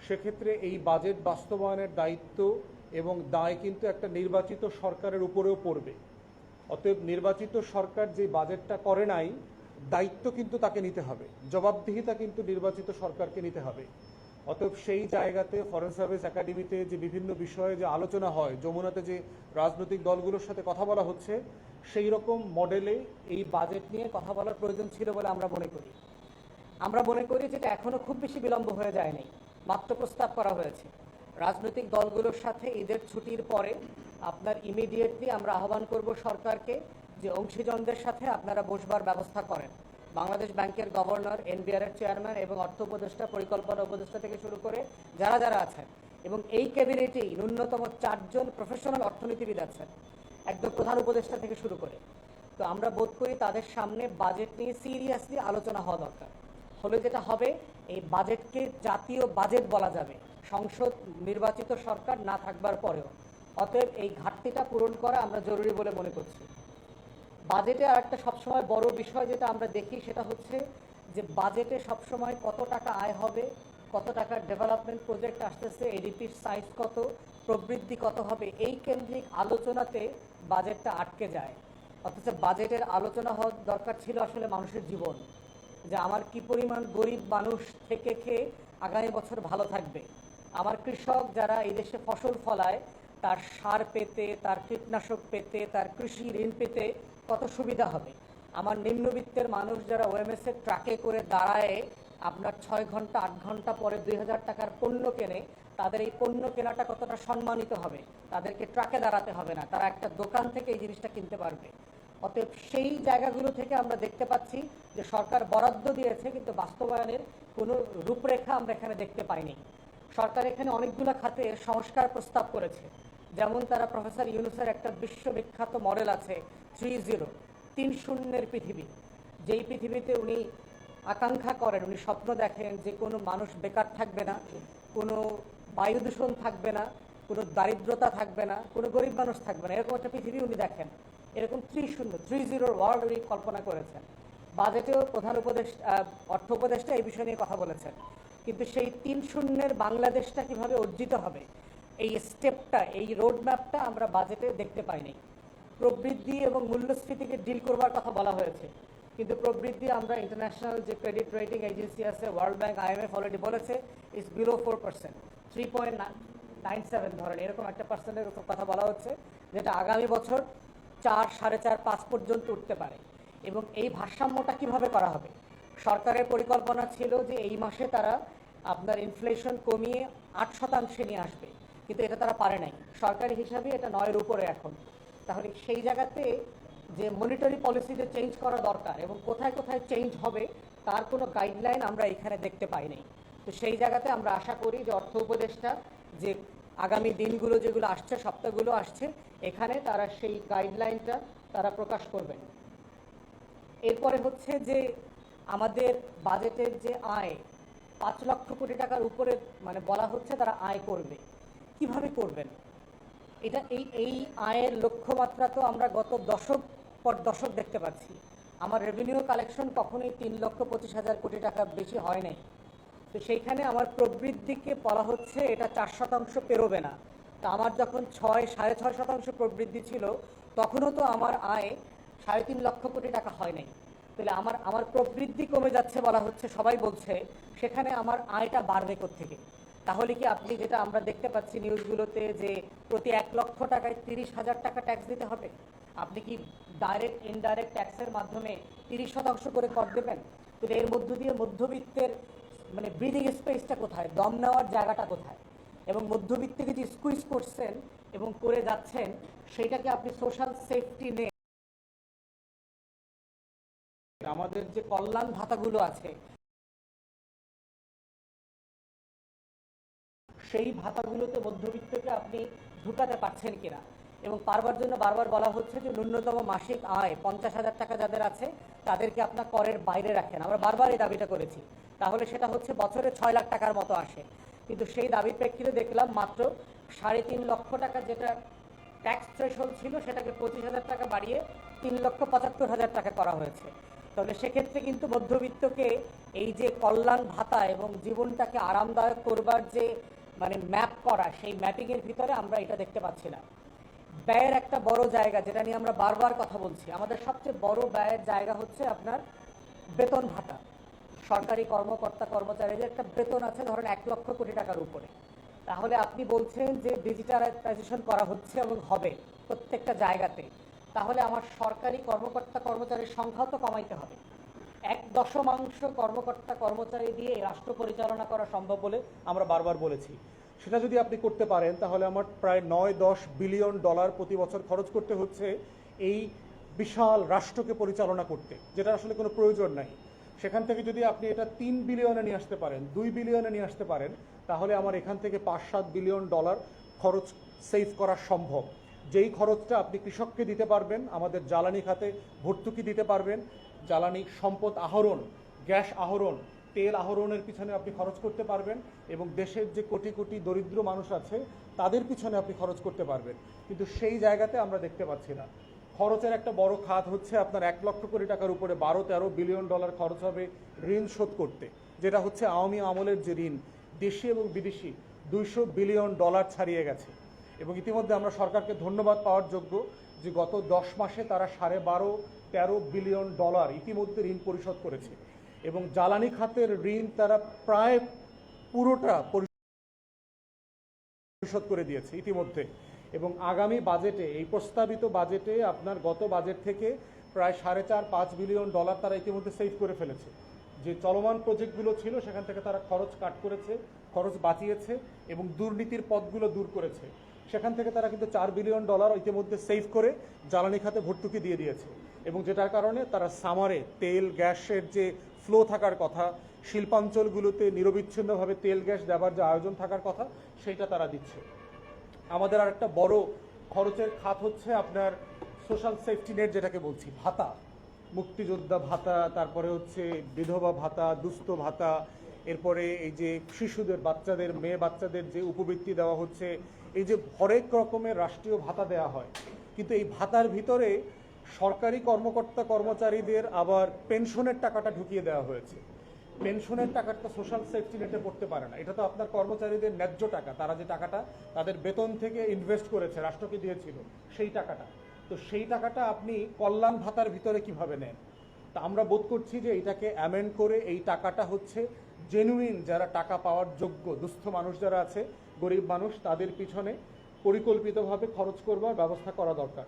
সেক্ষেত্রে এই বাজেট বাস্তবায়নের দায়িত্ব এবং দায় কিন্তু একটা নির্বাচিত সরকারের উপরেও পড়বে। অতএব নির্বাচিত সরকার যে বাজেটটা করে নাই, দায়িত্ব কিন্তু তাকে নিতে হবে, জবাবদিহিতা কিন্তু নির্বাচিত সরকারকে নিতে হবে। অতএব সেই জায়গাতে ফরেন সার্ভিস একাডেমিতে যে বিভিন্ন বিষয়ে যে আলোচনা হয়, যমুনাতে যে রাজনৈতিক দলগুলোর সাথে কথা বলা হচ্ছে, সেই রকম মডেলে এই বাজেট নিয়ে কথা বলার প্রয়োজন ছিল বলে আমরা মনে করি যেটা এখনো খুব বেশি বিলম্ব হয়ে যায়নি, মাত্র প্রস্তাব করা হয়েছে। রাজনৈতিক দলগুলোর সাথে ঈদের ছুটির পরে আপনার ইমিডিয়েটলি আমরা আহ্বান করব সরকারকে যে অংশীজনদের সাথে আপনারা বসবার ব্যবস্থা করেন। বাংলাদেশ ব্যাংকের গভর্নর, এনবিআর এর চেয়ারম্যান এবং অর্থ উপদেষ্টা, পরিকল্পনা উপদেষ্টা থেকে শুরু করে যারা আছেন, এবং এই ক্যাবিনেটেই ন্যূনতম 4 জন প্রফেশনাল অর্থনীতিবিদ আছেন, একদম প্রধান উপদেষ্টা থেকে শুরু করে। তো আমরা বোধ করি তাদের সামনে বাজেট নিয়ে সিরিয়াসলি আলোচনা হওয়া দরকার। হলে যেটা হবে, এই বাজেটকে জাতীয় বাজেট বলা যাবে সংসদ নির্বাচিত সরকার না থাকবার পরেও। অতএব এই ঘাটতিটা পূরণ করা আমরা জরুরি বলে মনে করছি। বাজেটে আর একটা সবসময় বড় বিষয় যেটা আমরা দেখি সেটা হচ্ছে যে বাজেটে সবসময় কত টাকা আয় হবে, কত টাকার ডেভেলপমেন্ট প্রজেক্ট আসতেছে, এডিপির সাইজ কত, প্রবৃদ্ধি কত হবে, এই কেন্দ্রিক আলোচনাতে বাজেটটা আটকে যায়। অথচ বাজেটের আলোচনা হওয়ার দরকার ছিল আসলে মানুষের জীবন, যে আমার কি পরিমাণ গরিব মানুষ থেকে খেয়ে আগামী বছর ভালো থাকবে, আমার কৃষক যারা এই দেশে ফসল ফলায় তার সার পেতে, তার কীটনাশক পেতে, তার কৃষি ঋণ পেতে কত সুবিধা হবে, আমার নিম্নবিত্তের মানুষ যারা ওএমএসের ট্রাকে করে দাঁড়ায় আপনার 6 ঘন্টা 8 ঘন্টা পরে 2000 টাকার পণ্য কেনে, তাদের এই পণ্য কেনাটা কতটা সম্মানিত হবে, তাদেরকে ট্রাকে দাঁড়াতে হবে না, তারা একটা দোকান থেকে এই জিনিসটা কিনতে পারবে। অতএব সেই জায়গাগুলো থেকে আমরা দেখতে পাচ্ছি যে সরকার বরাদ্দ দিয়েছে কিন্তু বাস্তবায়নের কোনো রূপরেখা আমরা এখানে দেখতে পাইনি। সরকার এখানে অনেকগুলো খাতে সংস্কার প্রস্তাব করেছে, যেমন তারা প্রফেসর ইউনূসের একটা বিশ্ববিখ্যাত মডেল আছে 3-0 3-0 পৃথিবী, যেই পৃথিবীতে উনি আকাঙ্ক্ষা করেন, উনি স্বপ্ন দেখেন যে কোনো মানুষ বেকার থাকবে না, কোনো বায়ু দূষণ থাকবে না, কোনো দারিদ্রতা থাকবে না, কোনো গরিব মানুষ থাকবে না, এরকম একটা পৃথিবী উনি দেখেন। এরকম 3-0 ওয়ার্ল্ড উনি কল্পনা করেছেন। বাজেটেও প্রধান অর্থ উপদেষ্টা এই বিষয় নিয়ে কথা বলেছেন। কিন্তু সেই 3-0 বাংলাদেশটা কিভাবে অর্জিত হবে, এই স্টেপটা, এই রোডম্যাপটা আমরা বাজেটে দেখতে পাইনি। প্রবৃদ্ধি এবং মূল্যস্ফীতিকে ডিল করবার কথা বলা হয়েছে, কিন্তু প্রবৃদ্ধি আমরা ইন্টারন্যাশনাল যে ক্রেডিট রেটিং এজেন্সি আছে, ওয়ার্ল্ড ব্যাংক, IMF অলরেডি বলেছে ইজ বিলো 4%, 3.97 ধরেন, এরকম একটা পার্সেন্টের কথা বলা হচ্ছে, যেটা আগামী বছর 4, 4.5, 5 পর্যন্ত উঠতে পারে। এবং এই ভারসাম্যটা কিভাবে করা হবে? সরকারের পরিকল্পনা ছিল যে এই মাসে তারা আপনার ইনফ্লেশন কমিয়ে 8% নিয়ে আসবে, কিন্তু এটা তারা পারে নাই। সরকারি হিসাবে এটা 9-এর উপরে এখন। তাহলে সেই জায়গাতে যে মনিটারি পলিসি যে চেঞ্জ করা দরকার এবং কোথায় কোথায় চেঞ্জ হবে তার কোনো গাইডলাইন আমরা এখানে দেখতে পাইনি। তো সেই জায়গাতে আমরা আশা করি যে অর্থ উপদেষ্টা যে আগামী দিনগুলো যেগুলো আসছে, সপ্তাহগুলো আসছে, এখানে তারা সেই গাইডলাইনটা তারা প্রকাশ করবেন। এরপরে হচ্ছে যে আমাদের বাজেটের যে আয় 5 লক্ষ কোটি টাকার উপরে মানে বলা হচ্ছে তারা আয় করবে, কিভাবে করবেন? এটা এই আয়ের লক্ষ্যমাত্রা তো আমরা গত দশক পর দশক দেখতে পাচ্ছি। আমার রেভিনিউ কালেকশন কখনোই 3,25,000 কোটি টাকা বেশি হয় নাই। তো সেইখানে আমার প্রবৃদ্ধিকে বলা হচ্ছে এটা 4% পেরোবে না। তা আমার যখন 6.5% প্রবৃদ্ধি ছিল, তখনও তো আমার আয় 3.5 লক্ষ কোটি টাকা হয় নাই। তাহলে আমার প্রবৃদ্ধি কমে যাচ্ছে বলা হচ্ছে, সবাই বলছে, সেখানে আমার আয়টা বাড়বে কোত্থেকে? তাহলে কি আপনি যেটা আমরা দেখতে পাচ্ছি নিউজগুলোতে যে প্রতি 1 লক্ষ টাকায় 30,000 টাকা ট্যাক্স দিতে হবে, আপনি কি ডাইরেক্ট ইনডাইরেক্ট ট্যাক্সের মাধ্যমে 30% করে কর দেবেন? তাহলে এর মধ্য দিয়ে মধ্যবিত্তের মানে ব্রিদিং স্পেসটা কোথায়, দম নেওয়ার জায়গাটা কোথায়? এবং মধ্যবিত্তকে যে স্কুইজ করছেন এবং করে যাচ্ছেন, সেইটাকে আপনি সোশ্যাল সেফটি নেট, আমাদের যে কল্যাণ ভাতাগুলো আছে সেই ভাতাগুলোতে মধ্যবিত্তকে আপনি ঢুকাতে পারছেন কিনা। এবং পারবার জন্য বারবার বলা হচ্ছে যে ন্যূনতম মাসিক আয় 50,000 টাকা যাদের আছে তাদেরকে আপনার করের বাইরে রাখেন। আমরা বারবার এই দাবিটা করেছি, তাহলে সেটা হচ্ছে বছরে 6 লাখ টাকার মতো আসে। কিন্তু সেই দাবির প্রেক্ষিতে দেখলাম মাত্র 3.5 লক্ষ টাকা যেটা ট্যাক্স থ্রেশহোল্ড ছিল সেটাকে 25,000 টাকা বাড়িয়ে 3,75,000 টাকা করা হয়েছে। তবে সেক্ষেত্রে কিন্তু মধ্যবিত্তকে এই যে কল্যাণ ভাতা এবং জীবনটাকে আরামদায়ক করবার যে মানে ম্যাপ করা, সেই ম্যাপিংয়ের ভিতরে আমরা এটা দেখতে পাচ্ছি না। ব্যয়ের একটা বড় জায়গা যেটা নিয়ে আমরা বারবার কথা বলছি, আমাদের সবচেয়ে বড় ব্যয়ের জায়গা হচ্ছে আপনার বেতন ভাতা। সরকারি কর্মকর্তা কর্মচারীদের একটা বেতন আছে ধরেন 1,00,000 কোটি টাকার উপরে। তাহলে আপনি বলছেন যে ডিজিটালাইজেশন করা হচ্ছে এবং হবে প্রত্যেকটা জায়গাতে, তাহলে আমার সরকারি কর্মকর্তা কর্মচারীর সংখ্যাও তো কমাইতে হবে। 1/10 কর্মকর্তা কর্মচারী দিয়ে রাষ্ট্র পরিচালনা করা সম্ভব বলে আমরা বারবার বলেছি। সেটা যদি আপনি করতে পারেন তাহলে আমার প্রায় 9-10 বিলিয়ন ডলার প্রতি বছর খরচ করতে হচ্ছে এই বিশাল রাষ্ট্রকে পরিচালনা করতে, যেটা আসলে কোনো প্রয়োজন নাই। সেখান থেকে যদি আপনি এটা 3 বিলিয়নে নিয়ে আসতে পারেন, 2 বিলিয়নে নিয়ে আসতে পারেন, তাহলে আমার এখান থেকে 5-7 বিলিয়ন ডলার খরচ সেভ করা সম্ভব। যেই খরচটা আপনি কৃষককে দিতে পারবেন, আমাদের জ্বালানি খাতে ভর্তুকি দিতে পারবেন, জ্বালানি সম্পদ আহরণ, গ্যাস আহরণ, তেল আহরণের পিছনে আপনি খরচ করতে পারবেন, এবং দেশের যে কোটি কোটি দরিদ্র মানুষ আছে তাদের পিছনে আপনি খরচ করতে পারবেন। কিন্তু সেই জায়গাতে আমরা দেখতে পাচ্ছি না। খরচের একটা বড় খাত হচ্ছে আপনার 1,00,000 কোটি টাকার উপরে 12-13 বিলিয়ন ডলার খরচ হবে ঋণ শোধ করতে, যেটা হচ্ছে আওয়ামী আমলের যে ঋণ, দেশি এবং বিদেশি 200 বিলিয়ন ডলার ছাড়িয়ে গেছে। এবং ইতিমধ্যে আমরা সরকারকে ধন্যবাদ পাওয়ার যোগ্য যে গত 10 মাসে তারা 12.5-13 বিলিয়ন ডলার ইতিমধ্যে ঋণ পরিশোধ করেছে, এবং জ্বালানি খাতের ঋণ তারা প্রায় পুরোটা পরিশোধ করে দিয়েছে ইতিমধ্যে। এবং আগামী বাজেটে, এই প্রস্তাবিত বাজেটে আপনার গত বাজেট থেকে প্রায় 4.5-5 বিলিয়ন ডলার তারা ইতিমধ্যে সেভ করে ফেলেছে। যে চলমান প্রজেক্টগুলো ছিল সেখান থেকে তারা খরচ কাট করেছে, খরচ বাঁচিয়েছে এবং দুর্নীতির পথগুলো দূর করেছে। সেখান থেকে তারা কিন্তু 4 বিলিয়ন ডলার ইতিমধ্যে সেভ করে জ্বালানি খাতে ভর্তুকি দিয়ে দিয়েছে, এবং যেটার কারণে তারা সামারে তেল গ্যাসের যে ফ্লো থাকার কথা, শিল্পাঞ্চলগুলোতে নিরবিচ্ছিন্নভাবে তেল গ্যাস দেওয়ার যে আয়োজন থাকার কথা, সেইটা তারা দিচ্ছে। আমাদের আর একটা বড় খরচের খাত হচ্ছে আপনার সোশ্যাল সেফটি নেট, যেটাকে বলছি ভাতা, মুক্তিযোদ্ধা ভাতা, তারপরে হচ্ছে বিধবা ভাতা, দুস্থ ভাতা, এরপরে এই যে শিশুদের, বাচ্চাদের, মেয়ে বাচ্চাদের যে উপবৃত্তি দেওয়া হচ্ছে, এই যে হরেক রকমের রাষ্ট্রীয় ভাতা দেওয়া হয়। কিন্তু এই ভাতার ভিতরে সরকারি কর্মকর্তা কর্মচারীদের আবার পেনশনের টাকাটা ঢুকিয়ে দেওয়া হয়েছে। পেনশনের টাকাটা সোশ্যাল সেফটি নেটে পড়তে পারে না। এটা তো আপনার কর্মচারীদের ন্যায্য টাকা, তারা যে টাকাটা তাদের বেতন থেকে ইনভেস্ট করেছে, রাষ্ট্রকে দিয়েছিল সেই টাকাটা। তো সেই টাকাটা আপনি কল্যাণ ভাতার ভিতরে কিভাবে নেন? তা আমরা বোধ করছি যে এটাকে অ্যামেন্ড করে এই টাকাটা হচ্ছে জেনুইন যারা টাকা পাওয়ার যোগ্য, দুস্থ মানুষ যারা আছে, গরিব মানুষ, তাদের পিছনে পরিকল্পিতভাবে খরচ করবার ব্যবস্থা করা দরকার।